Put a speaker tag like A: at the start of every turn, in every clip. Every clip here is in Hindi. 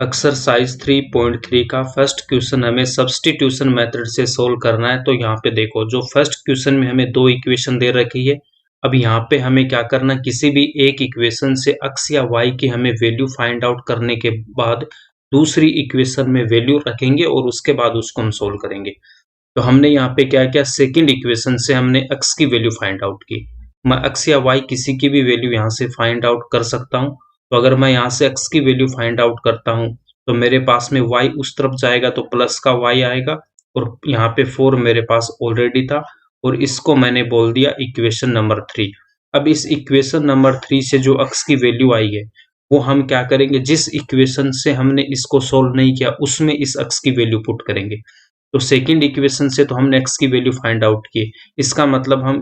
A: एक्सरसाइज 3.3 का फर्स्ट क्वेश्चन हमें सब्स्टिट्यूशन मेथड से सोल्व करना है। तो यहाँ पे देखो, जो फर्स्ट क्वेश्चन में हमें दो इक्वेशन दे रखी है। अब यहाँ पे हमें क्या करना, किसी भी एक इक्वेशन से x या y की हमें वैल्यू फाइंड आउट करने के बाद दूसरी इक्वेशन में वैल्यू रखेंगे और उसके बाद उसको हम सोल्व करेंगे। तो हमने यहाँ पे क्या किया, सेकेंड इक्वेशन से हमने x की वैल्यू फाइंड आउट की। मैं x या y किसी की भी वैल्यू यहाँ से फाइंड आउट कर सकता हूँ। तो अगर मैं यहाँ से x की वैल्यू फाइंड आउट करता हूँ तो मेरे पास में y उस तरफ जाएगा तो प्लस का y आएगा, और यहाँ पे 4 मेरे पास ऑलरेडी था और इसको मैंने बोल दिया इक्वेशन नंबर 3। अब इस इक्वेशन नंबर 3 से जो x की वैल्यू आई है वो हम क्या करेंगे, जिस इक्वेशन से हमने इसको सोल्व नहीं किया उसमें इस x की वैल्यू पुट करेंगे। तो सेकेंड इक्वेशन से तो हमने x की वैल्यू फाइंड आउट की, इसका मतलब हम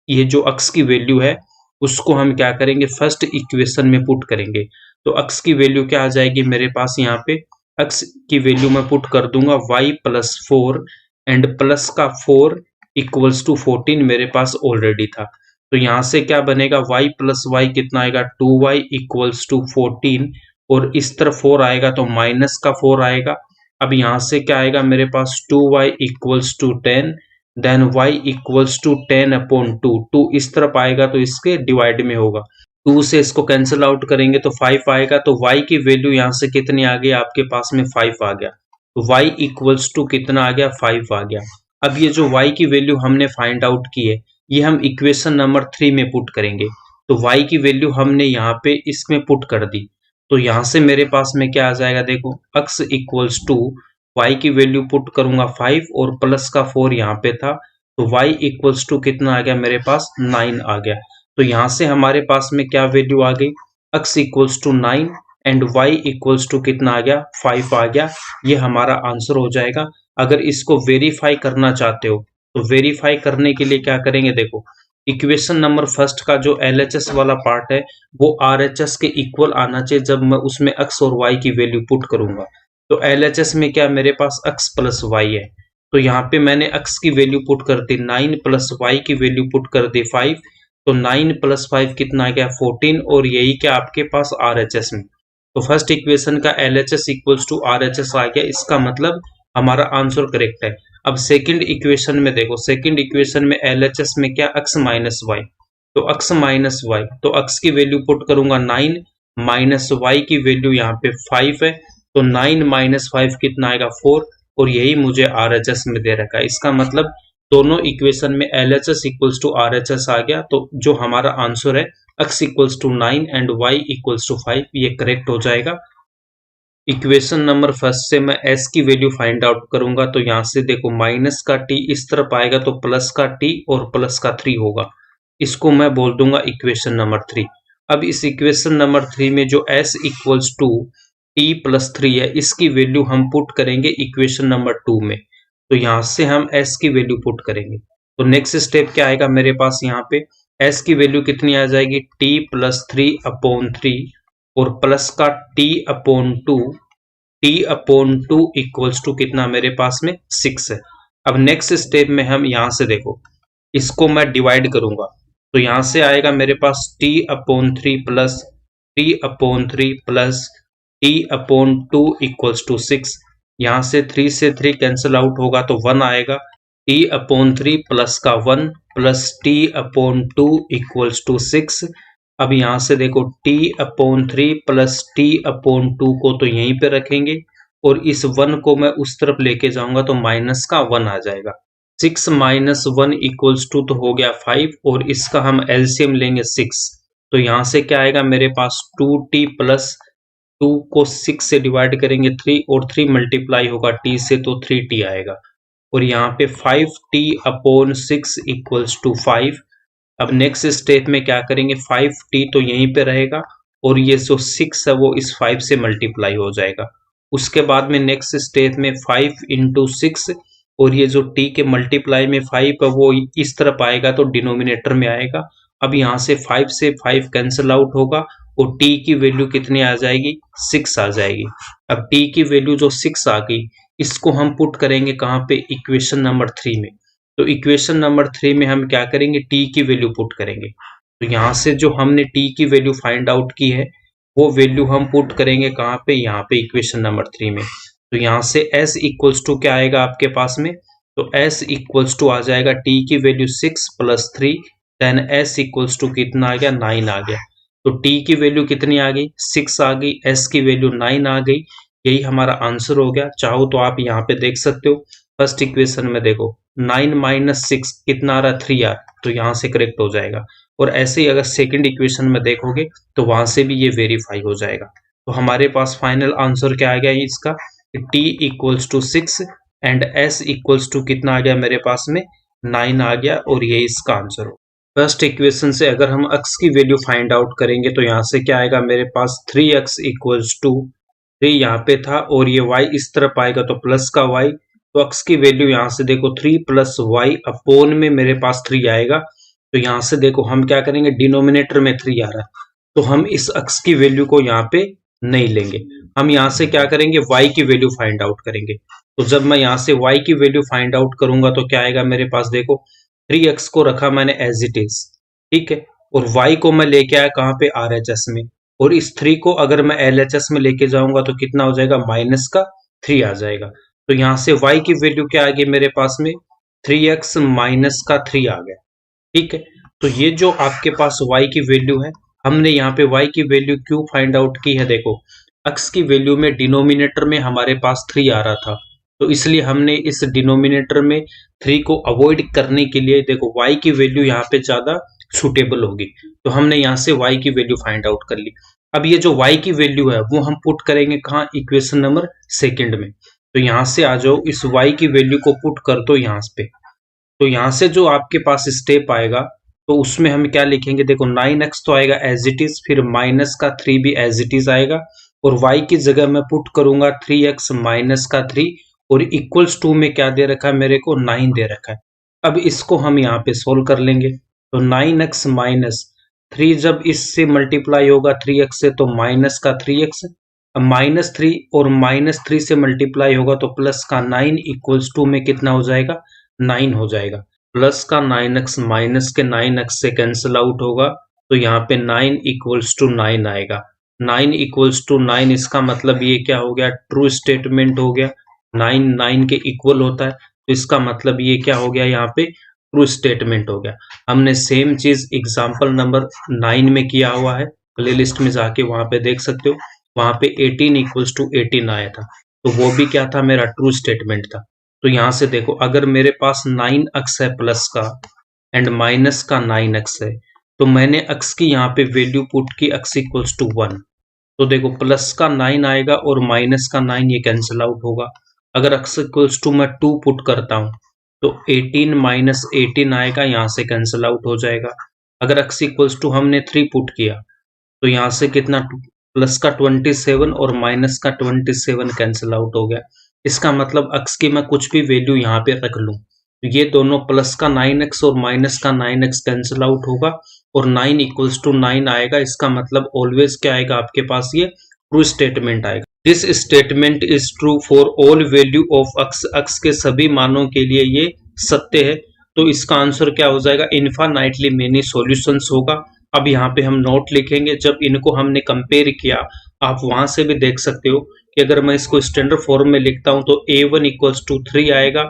A: ये जो x की वैल्यू है उसको हम क्या करेंगे, फर्स्ट इक्वेशन में पुट करेंगे। तो x की वैल्यू क्या आ जाएगी मेरे पास, यहाँ पे x की वैल्यू मैं पुट कर दूंगा y प्लस 4 एंड प्लस का 4 इक्वल्स टू 14 मेरे पास ऑलरेडी था। तो यहाँ से क्या बनेगा, y प्लस y कितना आएगा, 2y इक्वल्स टू 14, और इस तरफ 4 आएगा तो माइनस का 4 आएगा। अब यहाँ से क्या आएगा मेरे पास, 2y इक्वल्स टू 10, देन y इक्वल्स टू 10 अपॉन 2। 2 इस तरफ आएगा तो इसके डिवाइड में होगा, 2 से इसको कैंसिल आउट करेंगे तो 5 आएगा। तो y की वैल्यू यहाँ से कितनी आ गई, आपके पास में 5 आ गया। तो y इक्वल्स टू कितना आ गया, 5 आ गया। अब ये जो y की वैल्यू हमने फाइंड आउट की है ये हम इक्वेशन नंबर 3 में पुट करेंगे। तो y की वैल्यू हमने यहाँ पे इसमें पुट कर दी। तो यहाँ से मेरे पास में क्या आ जाएगा, देखो x इक्वल्स टू y की वैल्यू पुट करूंगा 5 और प्लस का 4 यहाँ पे था, तो y इक्वल्स टू कितना आ गया मेरे पास, 9 आ गया। तो यहाँ से हमारे पास में क्या वैल्यू आ गई, x equals to 9 and y equals to कितना आ गया, 5 आ गया। ये हमारा आंसर हो जाएगा। अगर इसको वेरीफाई करना चाहते हो तो वेरीफाई करने के लिए क्या करेंगे, देखो इक्वेशन नंबर फर्स्ट का जो LHS वाला पार्ट है वो RHS के इक्वल आना चाहिए जब मैं उसमें x और y की वैल्यू पुट करूंगा। तो LHS में क्या मेरे पास x प्लस y है, तो यहाँ पे मैंने x की वैल्यू पुट कर दी 9 प्लस y की वैल्यू पुट कर दी 5। तो 9 प्लस 5 कितना आ गया, 14, और यही क्या आपके पास RHS में। तो फर्स्ट इक्वेशन का LHS इक्वल्स टू RHS आ गया, इसका मतलब हमारा आंसर करेक्ट है। अब सेकंड इक्वेशन में देखो, सेकंड इक्वेशन में LHS में क्या, x माइनस वाई। तो x माइनस वाई, तो x की वैल्यू पुट करूंगा 9 माइनस y की वैल्यू यहाँ पे 5 है। तो 9 माइनस 5 कितना आएगा, 4, और यही मुझे RHS में दे रखा है। इसका मतलब दोनों इक्वेशन में LHS इक्वल्स टू RHS आ गया। तो जो हमारा आंसर है x equals to 9 and y equals to 5, ये करेक्ट हो जाएगा। इक्वेशन नंबर फर्स्ट से मैं s की वैल्यू फाइंड आउट करूंगा। तो यहाँ से देखो माइनस का t इस तरफ आएगा तो प्लस का t और प्लस का 3 होगा, इसको मैं बोल दूंगा इक्वेशन नंबर 3। अब इस इक्वेशन नंबर 3 में जो s equals to t plus 3 है इसकी वैल्यू हम पुट करेंगे इक्वेशन नंबर 2 में। तो यहाँ से हम s की वैल्यू पुट करेंगे। तो नेक्स्ट स्टेप क्या आएगा मेरे पास, यहाँ पे s की वैल्यू कितनी आ जाएगी, t प्लस 3 अपॉन 3 और प्लस का t upon 2, t upon 2 equals to कितना मेरे पास में 6 है। अब नेक्स्ट स्टेप में हम यहाँ से देखो इसको मैं डिवाइड करूंगा। तो यहाँ से आएगा मेरे पास t upon 3 plus t upon 3 plus t upon 2 equals to 6। यहाँ से 3 से 3 कैंसिल आउट होगा तो 1 आएगा। t अपॉन 3 प्लस का 1 plus t upon 2 equals to 6। अब यहाँ से देखो t upon 3 plus t upon 2 को तो यहीं पे रखेंगे और इस 1 को मैं उस तरफ लेके जाऊंगा तो माइनस का 1 आ जाएगा। 6 माइनस 1 इक्वल्स टू तो हो गया 5, और इसका हम एलसीएम लेंगे 6। तो यहाँ से क्या आएगा मेरे पास, 2t प्लस 2 को 6 से डिवाइड करेंगे 3, और 3 मल्टीप्लाई होगा t से तो 3t आएगा। और यहाँ पे 5t अपॉन 6 इक्वल्स टू 5। अब नेक्स्ट स्टेप में क्या करेंगे, 5t तो यहीं पे रहेगा और ये जो 6 है वो इस 5 से मल्टीप्लाई हो जाएगा। उसके बाद में नेक्स्ट स्टेप में 5 इंटू 6, और ये जो t के मल्टीप्लाई में 5 है वो इस तरफ आएगा तो डिनोमिनेटर में आएगा। अब यहाँ से 5 से 5 कैंसिल आउट होगा और t की वैल्यू कितनी आ जाएगी, 6 आ जाएगी। अब t की वैल्यू जो 6 आ गई इसको हम पुट करेंगे कहाँ पे, इक्वेशन नंबर 3 में। तो इक्वेशन नंबर 3 में हम क्या करेंगे, t की वैल्यू पुट करेंगे। तो यहाँ से जो हमने t की वैल्यू फाइंड आउट की है वो वैल्यू हम पुट करेंगे कहाँ पे, यहाँ पे इक्वेशन नंबर 3 में। तो यहाँ से s इक्वल्स टू क्या आएगा आपके पास में, तो s इक्वल्स टू आ जाएगा t की value 6 + 3, then s equals to कितना आ गया, 9 आ गया। तो t की वैल्यू कितनी आ गई, 6 आ गई, s की वैल्यू 9 आ गई। यही हमारा आंसर हो गया। चाहो तो आप यहाँ पे देख सकते हो, फर्स्ट इक्वेशन में देखो 9 - 6 कितना आ रहा है, 3 आ रहा है, तो यहाँ से करेक्ट हो जाएगा। और ऐसे ही अगर सेकंड इक्वेशन में देखोगे तो वहां से भी ये वेरीफाई हो जाएगा। तो हमारे पास फाइनल आंसर क्या आ गया इसका, t equals to 6 and s equals to कितना आ गया मेरे पास में, 9 आ गया, और ये इसका आंसर हो। फर्स्ट इक्वेशन से अगर हम x की वैल्यू फाइंड आउट करेंगे तो यहाँ से क्या आएगा मेरे पास, 3x इक्वल्स टू 3 यहाँ पे था, और ये y इस तरफ आएगा तो प्लस का y, तो x की वैल्यू यहाँ से देखो 3 + y अपोन में मेरे पास 3 आएगा। तो यहाँ से देखो हम क्या करेंगे, डिनोमिनेटर में 3 आ रहा है, तो हम इस x की वैल्यू को यहाँ पे नहीं लेंगे, हम यहाँ से क्या करेंगे, y की वैल्यू फाइंड आउट करेंगे। तो जब मैं यहाँ से y की वैल्यू फाइंड आउट करूंगा तो क्या आएगा मेरे पास, देखो 3x को रखा मैंने एज इट इज, ठीक है, और y को मैं लेके आया कहाँ पे, RHS में, और इस 3 को अगर मैं LHS में लेके जाऊंगा तो कितना हो जाएगा, -3 आ जाएगा। तो यहाँ से y की वैल्यू क्या आ गई मेरे पास में, 3x - 3 आ गया, ठीक है। तो ये जो आपके पास y की वैल्यू है, हमने यहाँ पे y की वैल्यू क्यों फाइंड आउट की है, देखो x की वैल्यू में डिनोमिनेटर में हमारे पास 3 आ रहा था, तो इसलिए हमने इस डिनोमिनेटर में 3 को अवॉइड करने के लिए देखो y की वैल्यू यहाँ पे ज्यादा सुटेबल होगी, तो हमने यहाँ से y की वैल्यू फाइंड आउट कर ली। अब ये जो y की वैल्यू है वो हम पुट करेंगे कहाँ, इक्वेशन नंबर सेकंड में। तो यहाँ से आ जाओ, इस y की वैल्यू को पुट कर दो यहाँ पे, तो यहाँ से जो आपके पास स्टेप आएगा तो उसमें हम क्या लिखेंगे, देखो 9x तो आएगा एज इट इज, फिर -3 भी एज इट इज आएगा, और y की जगह मैं पुट करूंगा 3x - 3, और इक्वल्स टू में क्या दे रखा है मेरे को, 9 दे रखा है। अब इसको हम यहाँ पे सोल्व कर लेंगे, तो 9x - 3 जब इससे मल्टीप्लाई होगा 3x से तो -3x, -3 और -3 से मल्टीप्लाई होगा तो +9 इक्वल्स टू में कितना हो जाएगा, 9 हो जाएगा। प्लस का 9x माइनस के 9x से कैंसिल आउट होगा, तो यहाँ पे 9 इक्वल्स टू 9 आएगा। 9 इक्वल्स टू 9 इसका मतलब ये क्या हो गया, ट्रू स्टेटमेंट हो गया। 9 9 के इक्वल होता है, तो इसका मतलब ये क्या हो गया, यहाँ पे ट्रू स्टेटमेंट हो गया। हमने सेम चीज एग्जाम्पल नंबर 9 में किया हुआ है, प्ले लिस्ट में जाके वहां पे देख सकते हो, वहां पे 18 इक्वल्स टू 18 आया था, तो वो भी क्या था, मेरा ट्रू स्टेटमेंट था। तो यहाँ से देखो अगर मेरे पास 9x है प्लस का एंड माइनस का 9x है, तो मैंने x की यहाँ पे वैल्यू पुट की x इक्वल्स टू 1, तो देखो प्लस का 9 आएगा और माइनस का 9 ये कैंसिल आउट होगा। अगर x इक्वल्स टू मैं 2 पुट करता हूँ तो 18 - 18 आएगा, यहाँ से कैंसिल आउट हो जाएगा। अगर x इक्वल्स टू हमने 3 पुट किया तो यहाँ से कितना, प्लस का 27 और माइनस का 27 कैंसिल आउट हो गया। इसका मतलब x की मैं कुछ भी वैल्यू यहाँ पे रख लूं, तो ये दोनों प्लस का 9x और माइनस का 9x कैंसिल आउट होगा और 9 इक्वल्स टू 9 आएगा। इसका मतलब ऑलवेज क्या आएगा आपके पास, ये ट्रू स्टेटमेंट आएगा। This statement is true for all value of x के सभी मानों के लिए ये सत्य है। तो इसका आंसर क्या हो जाएगा, इनफाइनाइटली मेनी सॉल्यूशंस होगा। अब यहाँ पे हम नोट लिखेंगे, जब इनको हमने कंपेयर किया, आप वहां से भी देख सकते हो कि अगर मैं इसको स्टैंडर्ड फॉर्म में लिखता हूं तो a1 इक्वल्स टू 3 आएगा,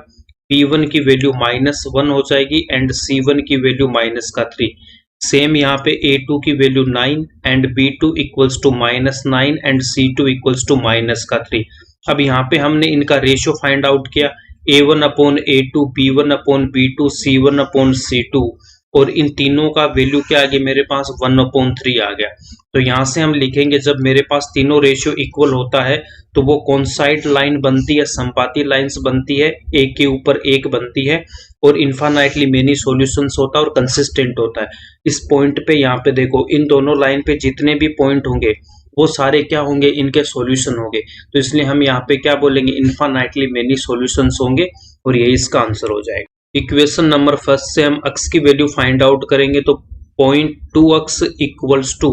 A: b1 की वैल्यू -1 हो जाएगी एंड c1 की वैल्यू -3। सेम यहाँ पे a2 की value 9 and b2 equals to -9 and c2 equals to -3। अब यहाँ पे हमने इनका रेशियो फाइंड आउट किया, a1/a2, b1/b2, c1/c2, और इन तीनों का वैल्यू क्या आ गया मेरे पास, 1/3 आ गया। तो यहाँ से हम लिखेंगे जब मेरे पास तीनों रेशियो इक्वल होता है तो वो कॉन्साइड लाइन बनती है, संपाती लाइंस बनती है, एक के ऊपर एक बनती है, और इनफाइनाइटली मेनी सॉल्यूशंस होता है और कंसिस्टेंट होता है। इस पॉइंट पे यहाँ पे देखो, इन दोनों लाइन पे जितने भी पॉइंट होंगे वो सारे क्या होंगे, इनके सॉल्यूशन होंगे। तो इसलिए हम यहाँ पे क्या बोलेंगे, इनफाइनाइटली मेनी सॉल्यूशंस होंगे, और ये इसका आंसर हो जाएगा। इक्वेशन नंबर फर्स्ट से हम x की वैल्यू फाइंड आउट करेंगे, तो 0.2x इक्वल्स टू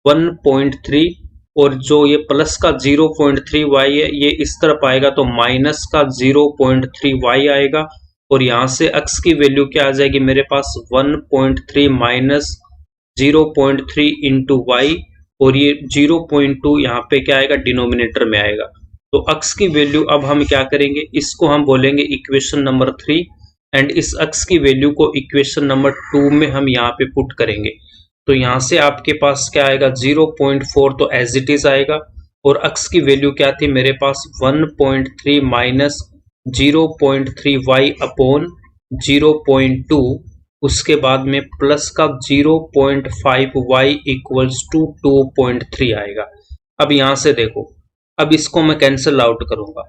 A: 1.3, और जो ये प्लस का 0.3y है ये इस तरफ आएगा तो माइनस का 0.3y आएगा, और यहाँ से x की वैल्यू क्या आ जाएगी मेरे पास, 1.3 - 0.3 इंटू y, और ये 0.2 यहाँ पे क्या आएगा, डिनोमिनेटर में आएगा। तो अक्स की वैल्यू अब हम क्या करेंगे, इसको हम बोलेंगे इक्वेशन नंबर 3 एंड इस अक्स की वैल्यू को इक्वेशन नंबर 2 में हम यहाँ पे पुट करेंगे। तो यहाँ से आपके पास क्या आएगा, 0.4 तो एज इट इज आएगा, और अक्स की वैल्यू क्या थी मेरे पास, 1.3 माइनस 0.3y अपॉन 0.2, उसके बाद में प्लस का 0.5y इक्वल्स टू 2.3 आएगा। अब यहां से देखो, अब इसको मैं कैंसिल आउट करूंगा,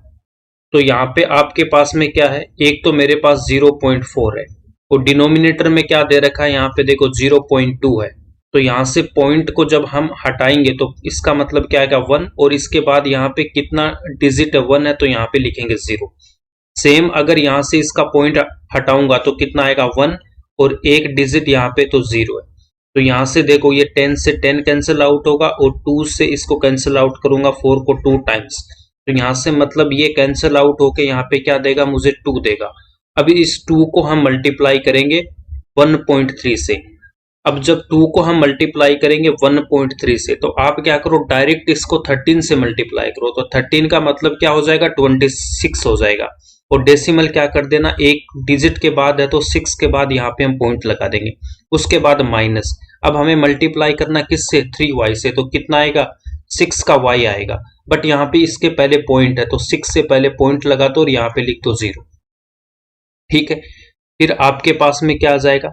A: तो यहाँ पे आपके पास में क्या है, एक तो मेरे पास 0.4 है और डिनोमिनेटर में क्या दे रखा है, यहाँ पे देखो 0.2 है। तो यहाँ से पॉइंट को जब हम हटाएंगे तो इसका मतलब क्या आएगा, 1, और इसके बाद यहाँ पे कितना डिजिट है, 1 है, तो यहाँ पे लिखेंगे 0। सेम अगर यहाँ से इसका पॉइंट हटाऊंगा तो कितना आएगा, 1, और एक डिजिट यहाँ पे तो 0 है। तो यहाँ से देखो ये 10 से 10 कैंसिल आउट होगा और 2 से इसको कैंसिल आउट करूंगा 4 को 2 टाइम्स। तो यहाँ से मतलब ये कैंसिल आउट होके यहाँ पे क्या देगा, मुझे 2 देगा। अभी इस 2 को हम मल्टीप्लाई करेंगे 1.3 से। अब जब 2 को हम मल्टीप्लाई करेंगे 1.3 से, तो आप क्या करो, डायरेक्ट इसको 13 से मल्टीप्लाई करो। तो 13 का मतलब क्या हो जाएगा, 26 हो जाएगा। और डेसिमल क्या कर देना, एक डिजिट के बाद है तो 6 के बाद यहाँ पे हम पॉइंट लगा देंगे, उसके बाद माइनस। अब हमें मल्टीप्लाई करना किससे, 3y से, तो कितना आएगा, 6 का y आएगा। बट यहाँ पे इसके पहले पॉइंट है तो 6 से पहले पॉइंट लगा दो और यहाँ पे लिख दो 0। ठीक है, फिर आपके पास में क्या आ जाएगा,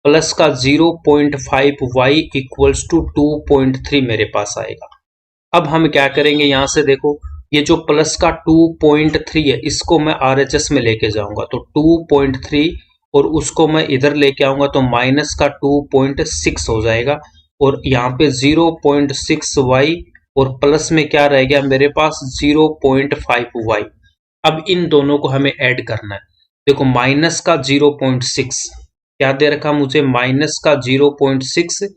A: प्लस का 0.5y इक्वल्स टू 2.3 मेरे पास आएगा। अब हम क्या करेंगे, यहां से देखो ये जो प्लस का 2.3 है इसको मैं RHS में लेके जाऊंगा, तो 2.3 और उसको मैं इधर लेके आऊंगा तो माइनस का 2.6 हो जाएगा, और यहाँ पे 0.6y और प्लस में क्या रह गया मेरे पास, 0.5y। अब इन दोनों को हमें ऐड करना है। देखो माइनस का 0.6 क्या दे रखा मुझे, माइनस का 0.6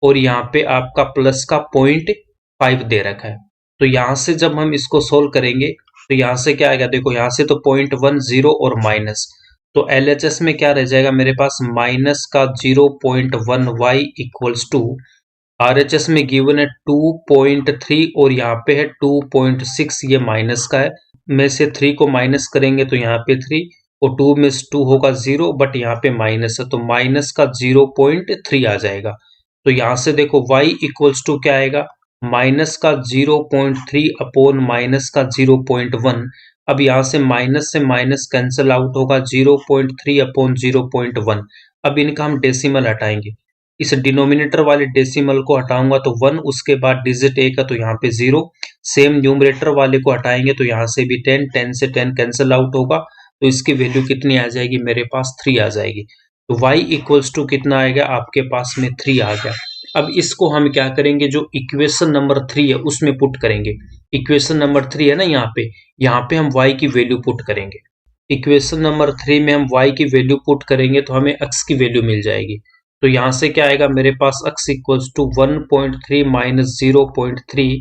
A: और यहाँ पे आपका प्लस का 0.5 दे रखा है। तो यहाँ से जब हम इसको सोल्व करेंगे तो यहाँ से क्या आएगा, देखो यहाँ से तो 0.10 और माइनस, तो LHS में क्या रह जाएगा मेरे पास, माइनस का 0.1y इक्वल्स टू, RHS में गिवन है 2.3 और यहाँ पे है 2.6, ये माइनस का है, में से 3 को माइनस करेंगे तो यहाँ पे 3 और 2 में 2 होगा 0, बट यहाँ पे माइनस है तो माइनस का 0.3 आ जाएगा। तो यहाँ से देखो y इक्वल्स टू क्या आएगा, माइनस का 0.3 अपॉन माइनस का 0.1। अब यहाँ से माइनस कैंसिल आउट होगा, 0.3 अपॉन 0.1। अब इनका हम डेसिमल हटाएंगे, इस डिनोमिनेटर वाले डेसिमल को हटाऊंगा तो 1, उसके बाद डिजिट एक है तो यहाँ पे 0। सेम न्यूमरेटर वाले को हटाएंगे तो यहाँ से भी 10, 10 से 10 कैंसिल आउट होगा, तो इसकी वैल्यू कितनी आ जाएगी मेरे पास, 3 आ जाएगी। तो y इक्वल्स टू कितना आएगा आपके पास में, 3 आ गया। अब इसको हम क्या करेंगे, जो इक्वेशन नंबर 3 है उसमें पुट करेंगे। इक्वेशन नंबर 3 है ना, यहाँ पे हम y की वैल्यू पुट करेंगे। इक्वेशन नंबर 3 में हम y की वैल्यू पुट करेंगे तो हमें x की वैल्यू मिल जाएगी। तो यहाँ से क्या आएगा मेरे पास, x equals to 1.3 minus 0.3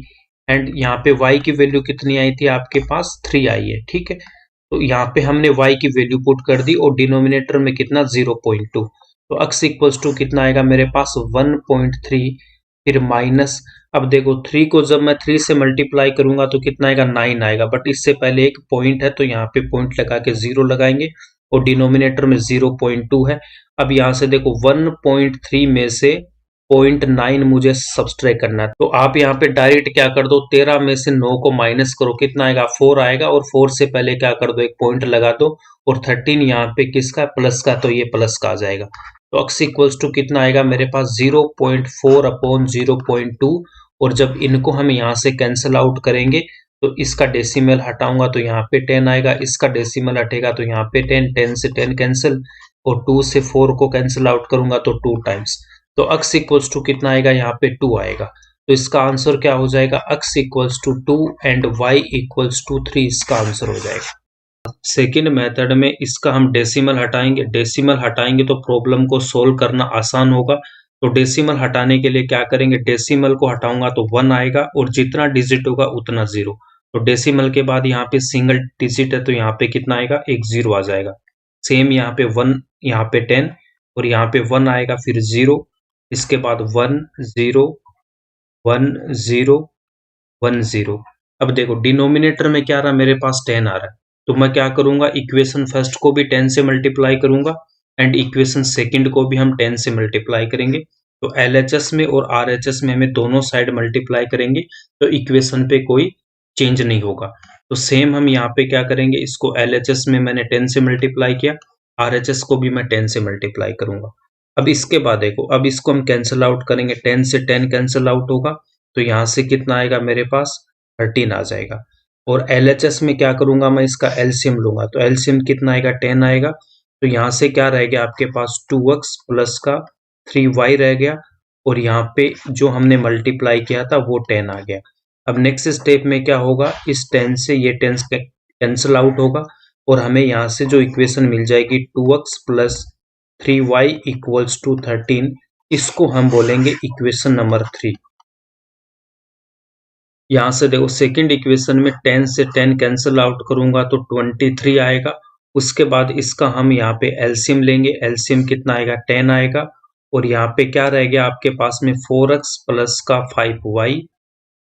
A: and यहाँ पे y की वैल्यू कितनी आई थी आपके पास, 3 आई है। ठीक है, तो यहाँ पे हमने y की वैल्यू पुट कर दी और डिनोमिनेटर में कितना, 0.2। तो x इक्वल्स टू कितना आएगा मेरे पास, 1.3, फिर माइनस, अब देखो 3 को जब मैं 3 से मल्टीप्लाई करूंगा तो कितना आएगा, 9 आएगा, बट इससे पहले एक पॉइंट है तो यहाँ पे पॉइंट लगा के 0 लगाएंगे और डिनोमिनेटर में 0.2 है। अब यहाँ से देखो 1.3 में से 0.9 मुझे सब्सट्रैक्ट करना है, तो आप यहाँ पे डायरेक्ट क्या कर दो, 13 में से 9 को माइनस करो, कितना आएगा, 4 आएगा, और 4 से पहले क्या कर दो, एक पॉइंट लगा दो, और 13 यहाँ पे किसका, प्लस का, तो ये प्लस का आ जाएगा। तो x इक्वल्स टू कितना आएगा मेरे पास, 0.4 अपॉन 0.2, और जब इनको हम यहाँ से कैंसिल आउट करेंगे तो इसका डेसिमल हटाऊंगा तो यहाँ पे 10 आएगा, इसका डेसिमल हटेगा तो यहाँ पे 10, 10 से 10 कैंसिल, और 2 से 4 को कैंसिल आउट करूंगा तो 2 टाइम्स। तो x इक्वल्स टू कितना आएगा, यहाँ पे 2 आएगा। तो इसका आंसर क्या हो जाएगा, x equals to 2 and y equals to 3 इसका आंसर हो जाएगा। सेकेंड मेथड में इसका हम डेसिमल हटाएंगे तो प्रॉब्लम को सोल्व करना आसान होगा। तो डेसिमल हटाने के लिए क्या करेंगे, डेसिमल को हटाऊंगा तो 1 आएगा और जितना डिजिट होगा उतना 0। तो डेसिमल के बाद यहाँ पे सिंगल डिजिट है तो यहाँ पे कितना आएगा, एक 0 आ जाएगा। सेम यहाँ पे 1, यहाँ पे 10 और यहाँ पे 1 आएगा, फिर 0, इसके बाद 1 0 1010। अब देखो डिनोमिनेटर में क्या रहा, मेरे पास 10 आ रहा है, तो मैं क्या करूंगा, इक्वेशन फर्स्ट को भी 10 से मल्टीप्लाई करूंगा एंड इक्वेशन सेकंड को भी हम 10 से मल्टीप्लाई करेंगे। तो एलएचएस में और आरएचएस में हमें दोनों साइड मल्टीप्लाई करेंगे तो इक्वेशन पे कोई चेंज नहीं होगा। तो सेम हम यहाँ पे क्या करेंगे, इसको एलएचएस में मैंने 10 से मल्टीप्लाई किया, आरएचएस को भी मैं 10 से मल्टीप्लाई करूंगा। अब इसके बाद देखो, अब इसको हम कैंसिल आउट करेंगे, 10 से 10 कैंसिल आउट होगा, तो यहाँ से कितना आएगा मेरे पास, 13 आ जाएगा। और एलएचएस में क्या करूंगा, मैं इसका एलसीएम लूंगा, तो एलसीएम कितना आएगा, 10 आएगा। तो यहाँ से क्या रह गया आपके पास, 2x प्लस का 3y रह गया, और यहाँ पे जो हमने मल्टीप्लाई किया था वो 10 आ गया। अब नेक्स्ट स्टेप में क्या होगा, इस 10 से ये 10 कैंसिल आउट होगा और हमें यहाँ से जो इक्वेशन मिल जाएगी 2x plus 3y equals to 13, इसको हम बोलेंगे इक्वेशन नंबर 3। यहाँ से देखो सेकंड इक्वेशन में 10 से 10 कैंसिल आउट करूंगा तो 23 आएगा। उसके बाद इसका हम यहाँ पे एलसीएम लेंगे, एलसीएम कितना आएगा, 10 आएगा। और यहाँ पे क्या रह गया आपके पास में 4x प्लस का 5y,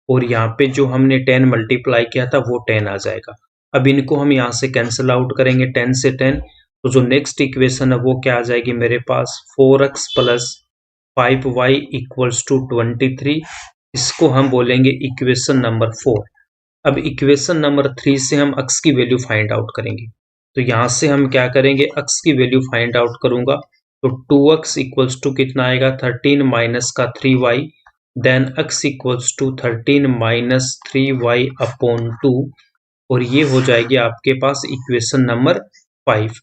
A: और यहाँ पे जो हमने 10 मल्टीप्लाई किया था वो 10 आ जाएगा। अब इनको हम यहाँ से कैंसिल आउट करेंगे 10 से 10, तो जो नेक्स्ट इक्वेशन है वो क्या आ जाएगी मेरे पास, 4x plus 5y equals to 23, इसको हम बोलेंगे इक्वेशन नंबर 4। अब इक्वेशन नंबर 3 से हम x की वैल्यू फाइंड आउट करेंगे, तो यहाँ से हम क्या करेंगे, x की वैल्यू फाइंड आउट करूंगा तो 2x इक्वल्स टू कितना आएगा, 13 माइनस का 3y, then x equals to 13 minus 3y upon 2, और ये हो जाएगी आपके पास इक्वेशन नंबर 5।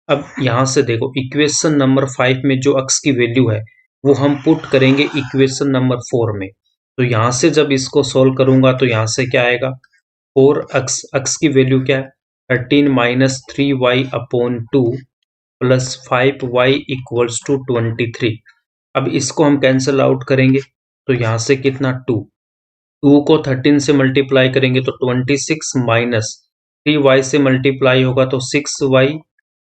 A: अब यहाँ से देखो इक्वेशन नंबर 5 में जो x की वैल्यू है वो हम पुट करेंगे इक्वेशन नंबर 4 में। तो यहाँ से जब इसको सोल्व करूंगा तो यहाँ से क्या आएगा, 4x की वैल्यू क्या है, 13 minus 3y upon 2 plus 5y equals to 23। अब इसको हम कैंसिल आउट करेंगे तो यहाँ से कितना, 2 को 13 से मल्टीप्लाई करेंगे तो 26 माइनस 3y से मल्टीप्लाई होगा तो 6y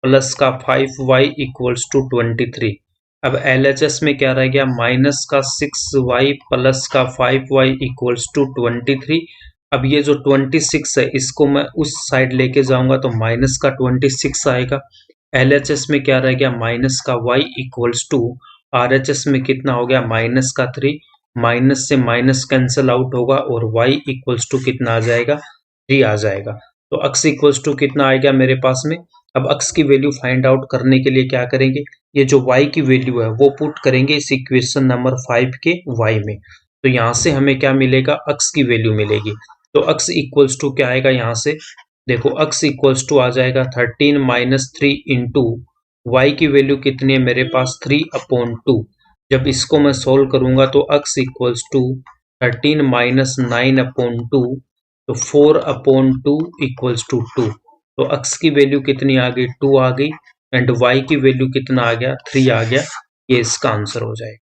A: प्लस का 5y इक्वल्स टू 23। अब एलएचएस में क्या रह गया, माइनस का 6y प्लस का 5y इक्वल्स टू 23। अब ये जो 26 है इसको मैं उस साइड लेके जाऊंगा तो माइनस का 26 आएगा। एलएचएस में क्या रह गया, माइनस का y इक्वल्स टू, आरएचएस में कितना हो गया, माइनस का 3, माइनस से माइनस कैंसिल आउट होगा और y इक्वल्स टू कितना आ जाएगा, 3 आ जाएगा। तो x इक्वल्स टू कितना आएगा मेरे पास में। अब x की वैल्यू फाइंड आउट करने के लिए क्या करेंगे, ये जो y की वैल्यू है वो पुट करेंगे इस इक्वेशन नंबर 5 के y में। तो यहाँ से हमें क्या मिलेगा, x की वैल्यू मिलेगी। तो x इक्वल्स टू क्या आएगा, यहाँ से देखो x इक्वल्स टू आ जाएगा 13 माइनस 3 इंटू y की वैल्यू कितनी है मेरे पास, 3 अपॉन 2। जब इसको मैं सोल्व करूंगा तो x equals to 13 minus 9 upon 2, तो 4 अपॉन 2 इक्वल्स टू 2। तो x की वैल्यू कितनी आ गई, 2 आ गई, एंड y की वैल्यू कितना आ गया, 3 आ गया। ये इसका आंसर हो जाएगा।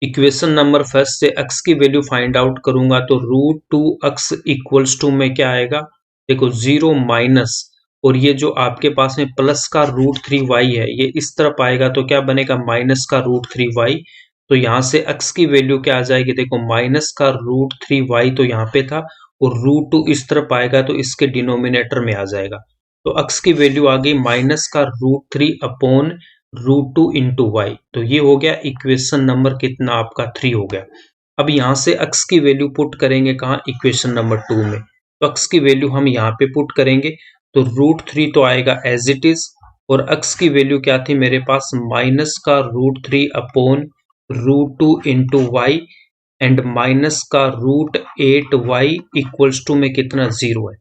A: इक्वेशन नंबर फर्स्ट से x की वैल्यू फाइंड आउट करूंगा तो √2x इक्वल्स टू में क्या आएगा, देखो 0 माइनस, और ये जो आपके पास में प्लस का √3y है ये इस तरफ आएगा तो क्या बनेगा, माइनस का √3y। तो यहाँ से x की वैल्यू क्या आ जाएगी, देखो माइनस का √3y तो यहाँ पे था, और √2 इस तरफ आएगा तो इसके डिनोमिनेटर में आ जाएगा। तो x की वैल्यू आ गई माइनस का √3 अपॉन √2 इंटू वाई। तो ये हो गया इक्वेशन नंबर कितना आपका, 3 हो गया। अब यहाँ से x की वैल्यू पुट करेंगे कहाँ, इक्वेशन नंबर 2 में। तो x की वैल्यू हम यहाँ पे पुट करेंगे तो √3 तो आएगा एज इट इज, और x की वैल्यू क्या थी मेरे पास, माइनस का √3 upon √2 into y, and minus का √8y इक्वल्स टू में कितना, 0 है।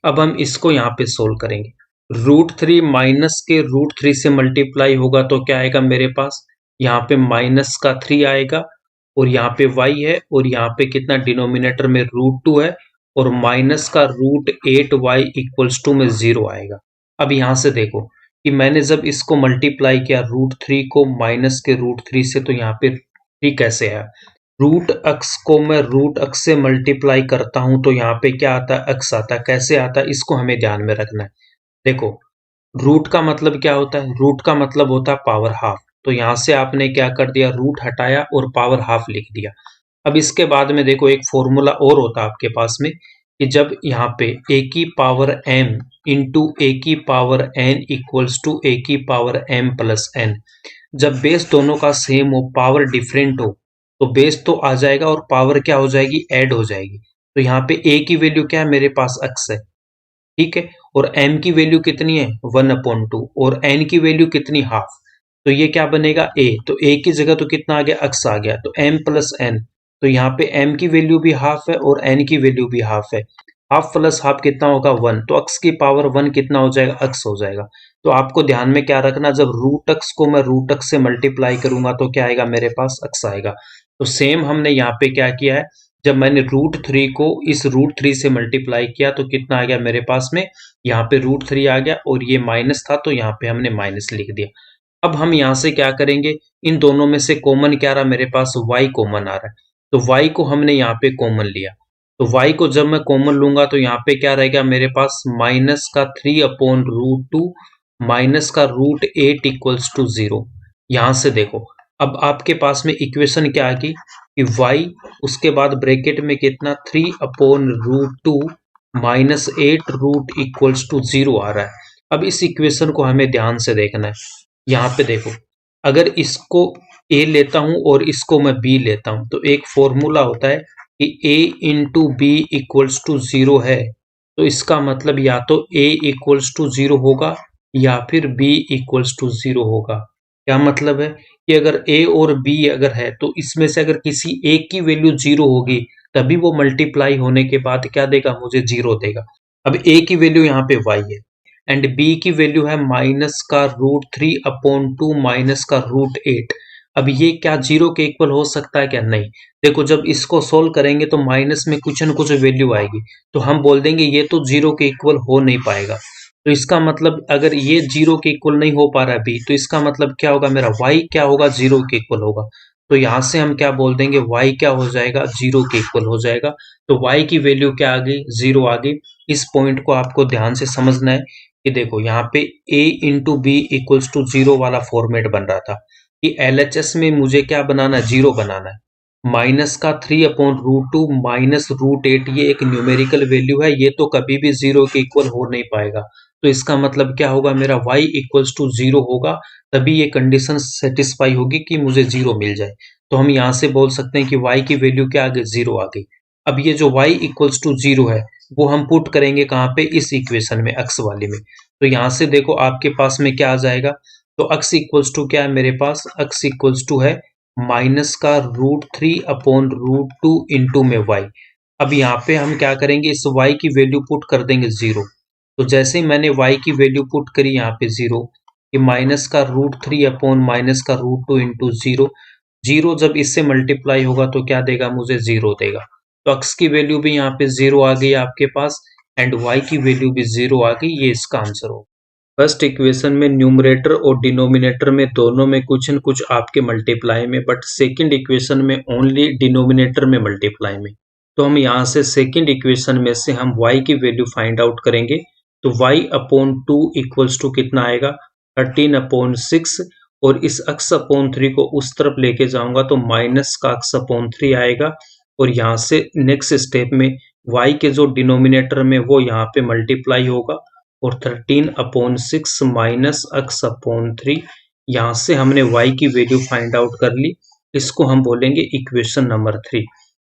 A: अब हम इसको यहाँ पे सोल्व करेंगे, √3 माइनस के √3 से मल्टीप्लाई होगा तो क्या आएगा मेरे पास, यहाँ पे माइनस का 3 आएगा, और यहाँ पे y है, और यहाँ पे कितना डिनोमिनेटर में √2 है, और माइनस का √8y इक्वल्स टू में 0 आएगा। अब यहाँ से देखो कि मैंने जब इसको मल्टीप्लाई किया √3 को माइनस के √3 से, तो यहाँ पे 3 कैसे है, √x को मैं √x से मल्टीप्लाई करता हूं तो यहाँ पे क्या आता है, x आता है। कैसे आता है इसको हमें ध्यान में रखना है। देखो रूट का मतलब क्या होता है, रूट का मतलब होता है पावर हाफ। तो यहाँ से आपने क्या कर दिया, रूट हटाया और पावर हाफ लिख दिया। अब इसके बाद में देखो एक फॉर्मूला और होता है आपके पास में कि जब यहाँ पे a की पावर m इंटू ए की पावर n इक्वल्स टू ए की पावर m प्लस n, जब बेस दोनों का सेम हो, पावर डिफरेंट हो, तो बेस तो आ जाएगा और पावर क्या हो जाएगी, ऐड हो जाएगी। तो यहाँ पे a की वैल्यू क्या है, मेरे पास x है, ठीक है, और m की वैल्यू कितनी है 1/2 और n की वैल्यू कितनी, हाफ। तो ये क्या बनेगा a, तो a की जगह तो कितना आ गया, x आ गया, तो m प्लस n। तो यहाँ पे m की वैल्यू भी हाफ है और n की वैल्यू भी हाफ है। हाफ प्लस हाफ कितना होगा 1, तो x की पावर 1 कितना हो जाएगा, x हो जाएगा। तो आपको ध्यान में क्या रखना, जब रूट x को मैं रूट x से मल्टीप्लाई करूंगा तो क्या आएगा, मेरे पास x आएगा। तो सेम हमने यहाँ पे क्या किया है, जब मैंने √3 को इस √3 से मल्टीप्लाई किया तो कितना आ गया मेरे पास में, यहाँ पे √3 आ गया और ये माइनस था तो यहाँ पे हमने माइनस लिख दिया। अब हम यहाँ से क्या करेंगे, इन दोनों में से कॉमन क्या रहा, मेरे पास y कॉमन आ रहा है, तो y को हमने यहाँ पे कॉमन लिया। तो y को जब मैं कॉमन लूंगा तो यहाँ पे क्या रहेगा मेरे पास, -3/√2 -√8 इक्वल्स टू 0। यहाँ से देखो अब आपके पास में इक्वेशन क्या आ गई कि y, उसके बाद ब्रैकेट में कितना 3/√2 -8 रूट इक्वल्स टू 0 आ रहा है। अब इस इक्वेशन को हमें ध्यान से देखना है। यहाँ पे देखो, अगर इसको a लेता हूं और इसको मैं b लेता हूं तो एक फॉर्मूला होता है कि a into b equals to 0 है, तो इसका मतलब या तो a इक्वल्स टू 0 होगा या फिर b इक्वल्स टू 0 होगा। क्या मतलब है कि अगर a और b अगर है तो इसमें से अगर किसी एक की वैल्यू 0 होगी तभी वो मल्टीप्लाई होने के बाद क्या देगा, मुझे 0 देगा। अब a की वैल्यू यहाँ पे y है एंड b की वैल्यू है -√3/2 -√8। अब ये क्या 0 के इक्वल हो सकता है क्या, नहीं। देखो जब इसको सोल्व करेंगे तो माइनस में कुछ न कुछ वैल्यू आएगी, तो हम बोल देंगे ये तो 0 के इक्वल हो नहीं पाएगा। तो इसका मतलब अगर ये 0 के इक्वल नहीं हो पा रहा है b, तो इसका मतलब क्या होगा, मेरा y क्या होगा, 0 के इक्वल होगा। तो यहाँ से हम क्या बोल देंगे, y क्या हो जाएगा, 0 के इक्वल हो जाएगा। तो y की वैल्यू क्या आ गई, 0 आ गई। इस पॉइंट को आपको ध्यान से समझना है कि देखो यहाँ पे a into b equals to 0 वाला फॉर्मेट बन रहा था कि LHS में मुझे क्या बनाना है, 0 बनाना है। माइनस का 3/√2 -√8 ये एक न्यूमेरिकल वैल्यू है, ये तो कभी भी 0 के इक्वल हो नहीं पाएगा। तो इसका मतलब क्या होगा, मेरा y इक्वल्स टू 0 होगा, तभी ये कंडीशन सेटिस्फाई होगी कि मुझे 0 मिल जाए। तो हम यहाँ से बोल सकते हैं कि y की वैल्यू क्या आ गई, 0 आ गई। अब ये जो y इक्वल्स टू 0 है वो हम पुट करेंगे कहाँ पे, इस इक्वेशन में, x वाले में। तो यहाँ से देखो आपके पास में क्या आ जाएगा, तो x इक्वल्स टू क्या है मेरे पास, x इक्वल्स टू है माइनस का √3/√2 इंटू में y। अब यहाँ पे हम क्या करेंगे, इस y की वैल्यू पुट कर देंगे 0। तो जैसे ही मैंने y की वैल्यू पुट करी यहाँ पे 0, कि माइनस का √3/-√2 इंटू 0, 0 जब इससे मल्टीप्लाई होगा तो क्या देगा, मुझे 0 देगा। तो x की वैल्यू भी यहाँ पे 0 आ गई आपके पास एंड y की वैल्यू भी 0 आ गई, ये इसका आंसर होगा। फर्स्ट इक्वेशन में न्यूमरेटर और डिनोमिनेटर में दोनों में कुछ न कुछ आपके मल्टीप्लाई में, बट सेकंड इक्वेशन में ओनली डिनोमिनेटर में मल्टीप्लाई में। तो हम यहाँ से सेकंड इक्वेशन में से हम y की वैल्यू फाइंड आउट करेंगे। तो y/2 इक्वल्स टू कितना आएगा, 13/6, और इस x/3 को उस तरफ लेके जाऊंगा तो माइनस का x/3 आएगा, और यहाँ से नेक्स्ट स्टेप में y के जो डिनोमिनेटर में वो यहाँ पे मल्टीप्लाई होगा, और 13/6 माइनस x/3। यहाँ से हमने y की वैल्यू फाइंड आउट कर ली, इसको हम बोलेंगे इक्वेशन नंबर 3।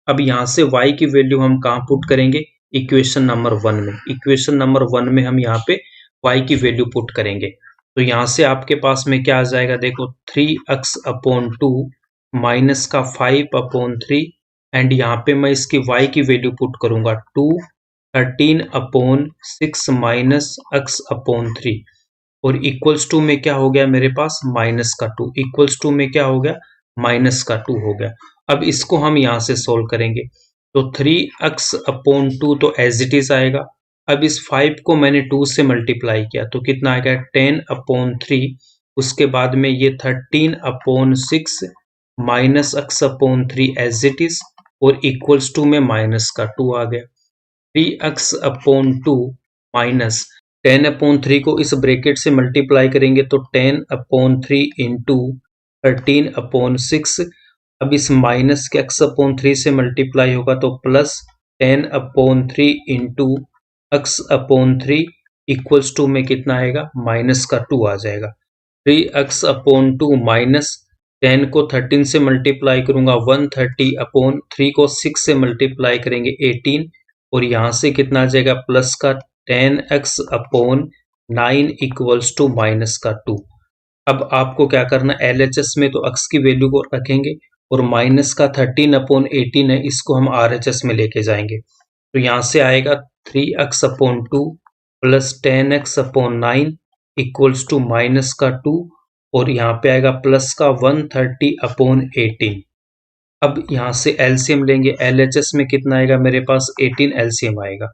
A: अब यहाँ से y की वैल्यू हम कहाँ पुट करेंगे, इक्वेशन नंबर 1 में। इक्वेशन नंबर 1 में हम यहाँ पे y की वैल्यू पुट करेंगे। तो यहाँ से आपके पास में क्या आ जाएगा, देखो 3x/2 माइनस का 5/3, एंड यहाँ पे मैं इसकी y की वैल्यू पुट करूंगा 13/6 माइनस x/3, और इक्वल्स टू में क्या हो गया मेरे पास, माइनस का 2, इक्वल्स टू में क्या हो गया, माइनस का 2 हो गया। अब इसको हम यहाँ से सोल्व करेंगे तो 3x/2 तो एज इट इज आएगा। अब इस 5 को मैंने 2 से मल्टीप्लाई किया तो कितना आ गया, 10/3, उसके बाद में ये 13/6 minus x/3 as it is, और इक्वल्स टू में माइनस का 2 आ गया। 3x/2 माइनस 10/3 को इस ब्रैकेट से मल्टीप्लाई करेंगे तो 10/3 इंटू 13/6, अब इस माइनस के x/3 से मल्टीप्लाई होगा तो plus 10/3 into x/3 equals to में कितना आएगा, माइनस का 2 आ जाएगा। 3x/2 माइनस 10 को 13 से मल्टीप्लाई करूंगा 130/3 को 6 से मल्टीप्लाई करेंगे 18 और यहाँ से कितना आ जाएगा प्लस का 10x/9 इक्वल्स टू माइनस का 2। अब आपको क्या करना, LHS में तो x की वैल्यू को रखेंगे और माइनस का 13/18 है, इसको हम RHS में लेके जाएंगे। तो यहाँ से आएगा 3x/2 plus 10x/9 equals to minus का 2 और यहाँ पे आएगा प्लस का 130/18। अब यहाँ से LCM लेंगे, LHS में कितना आएगा मेरे पास 18 LCM आएगा।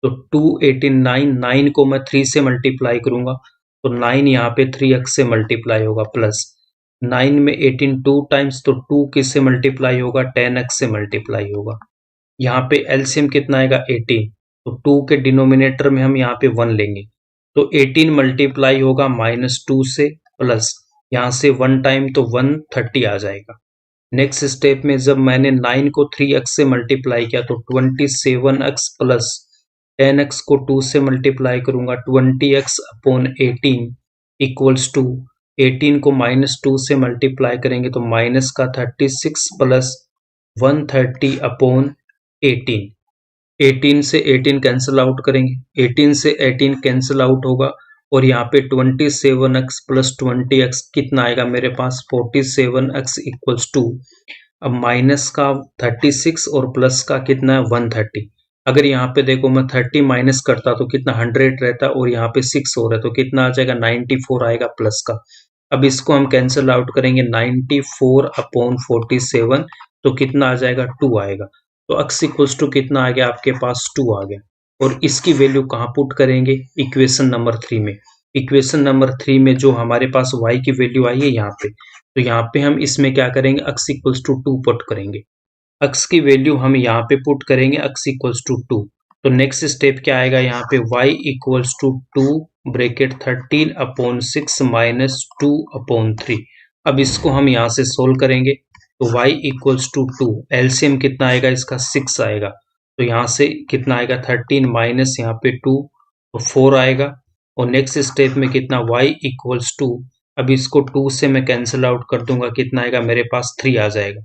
A: तो 2 18 9, 9 को मैं 3 से मल्टीप्लाई करूंगा तो 9 यहाँ पे 3x से मल्टीप्लाई होगा प्लस 9 में 18 2 टाइम्स तो 2 किससे मल्टीप्लाई होगा, 10x से मल्टीप्लाई होगा। यहाँ पे LCM कितना आएगा 18, तो 2 के डिनोमिनेटर में हम यहाँ पे 1 लेंगे तो 18 मल्टीप्लाई होगा -2 से प्लस यहाँ से 1 टाइम तो 130 आ जाएगा। नेक्स्ट स्टेप में जब मैंने 9 को 3x से मल्टीप्लाई किया तो 27x प्लस 10x को 2 से मल्टीप्लाई करूंगा 20x/18 इक्वल्स टू 18 को -2 से मल्टीप्लाई करेंगे तो माइनस का 36 प्लस 130/18। 18 से 18 कैंसिल आउट करेंगे, 18 से 18 कैंसिल आउट होगा और यहाँ पे 27x प्लस 20x कितना आएगा मेरे पास 47x इक्वल्स टू, अब माइनस का 36 और प्लस का कितना है 130। अगर यहाँ पे देखो मैं 30 माइनस करता तो कितना 100 रहता और यहाँ पे 6 हो रहा है तो कितना आ जाएगा 94 आएगा प्लस का। अब इसको हम कैंसिल आउट करेंगे 94/47 तो कितना आ जाएगा 2 आएगा। तो x इक्वल्स टू कितना आ गया आपके पास 2 आ गया और इसकी वैल्यू कहाँ पुट करेंगे, इक्वेशन नंबर 3 में। इक्वेशन नंबर 3 में जो हमारे पास y की वैल्यू आई है यहाँ पे, तो यहाँ पे हम इसमें क्या करेंगे x इक्वल्स टू 2 पुट करेंगे। x की वैल्यू हम यहाँ पे पुट करेंगे x इक्वल्स टू 2। तो नेक्स्ट स्टेप क्या आएगा यहाँ पे y equals to 2 bracket 13/6 minus 2/3। अब इसको हम यहाँ से सोल्व करेंगे तो y इक्वल्स टू 2, एलसीएम कितना आएगा इसका 6 आएगा तो यहाँ से कितना आएगा 13 माइनस यहाँ पे 2 तो 4 आएगा और नेक्स्ट स्टेप में कितना y इक्वल्स टू, अब इसको 2 से मैं कैंसिल आउट कर दूंगा कितना आएगा मेरे पास 3 आ जाएगा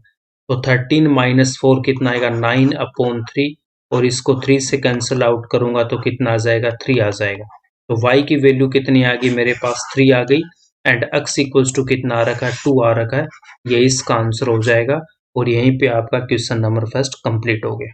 A: तो 13 माइनस 4 कितना आएगा 9/3 और इसको 3 से कैंसिल आउट करूंगा तो कितना आ जाएगा 3 आ जाएगा। तो y की वैल्यू कितनी आ गई मेरे पास 3 आ गई एंड x इक्वल्स टू कितना आ रखा है 2 आ रखा है, ये इसका आंसर हो जाएगा और यहीं पे आपका क्वेश्चन नंबर फर्स्ट कंप्लीट हो गया।